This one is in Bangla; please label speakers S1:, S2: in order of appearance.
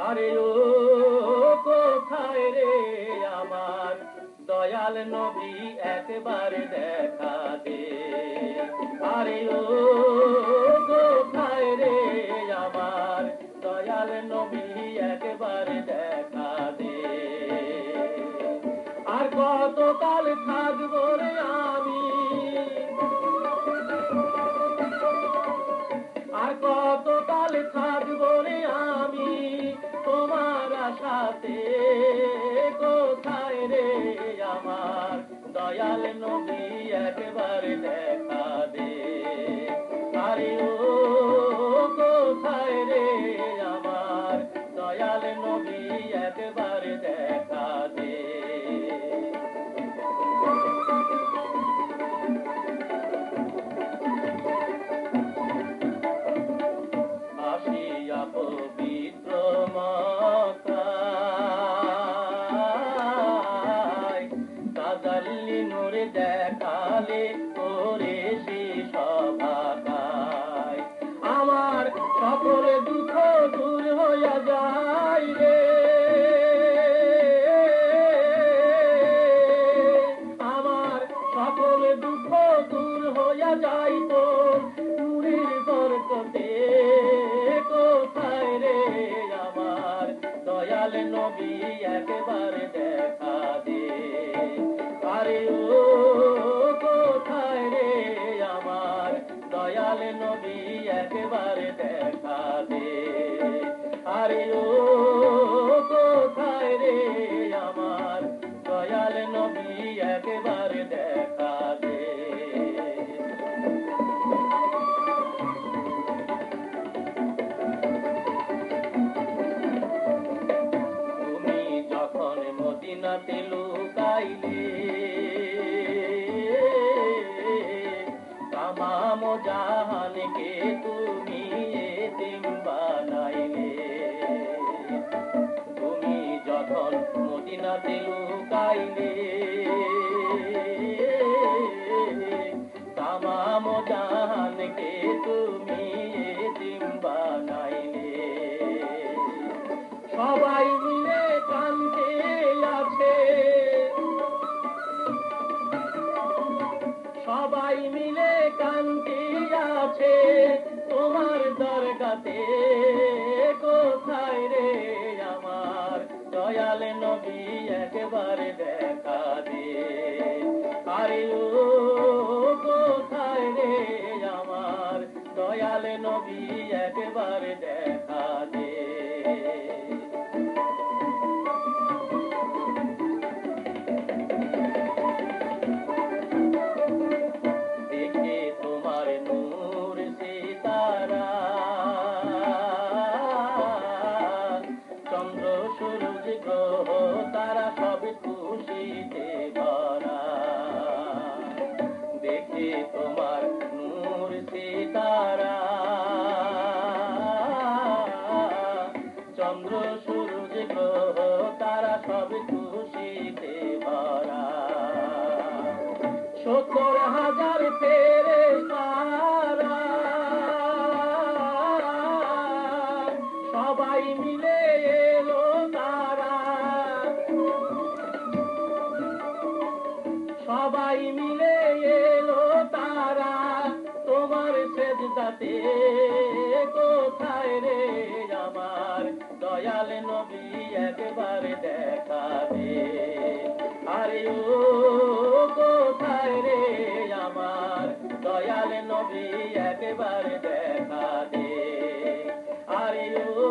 S1: আরে ও কোথায় রে আমার দয়াল নবী একবার দেখা দে। আরে ও কোথায় রে আমার দয়াল নবী একবার দেখা দে। আর কতকাল থাকবো রে আমি, আর কতকাল থাকবো রে আমি তোমার আশাতে। কোথায় রে আমার দয়াল নবী একবার দেখা দে। আরে ও কোথায় রে আমার দয়াল নবী একবার দেখা দে। আসিয়া পবিত্র মক্কায় তাজাল্লি নূরে দেখালে করে সে সভাকায়। আমার সকল দুঃখ দূর হইয়া যায় রে, আমার সকল দুঃখ দূর হইয়া যায় তোর নূরের বরকতে। কোথায় রে আমার দয়াল নবী একবার দেখা দে। আরে ও কোথায় রে আমার দয়াল নবী একবার দেখা দে। আরে ও কোথায় রে আমার দয়াল নবী একবার দেখা দে। মদিনাতে লুকাইলে তামাম জাহানকে তুমি এতিম বানাইলে। তুমি যখন মদিনাতে লুকাইলে তামাম জাহানকে তুমি এতিম বানাইলে। সবাই মিলে কান্দে আছে, সবাই মিলে কান্দে আছে তোমার দরগাতে। কোথায় রে আমার দয়াল নবী একবার দেখা দে। আরে ও কোথায় রে আমার দয়াল নবী একবার দেখা দে। চন্দ্র সূরজ গ্রহ তারা সব খুশিতে ভরা। দেখে তোমার নূর সিতারা, চন্দ্র সূরজ গ্রহ তারা সব খুশিতে ভরা। ৭০,০০০ ফেরেশতারা সবাই মিলে এলো তারা, সবাই মিলে এলো তারা তোমার সেজদাতে। কোথায় রে আমার দয়াল নবী একবার দেখা দে। আরে ও কোথায় রে আমার দয়াল নবী একবার দেখা দে। আরে ও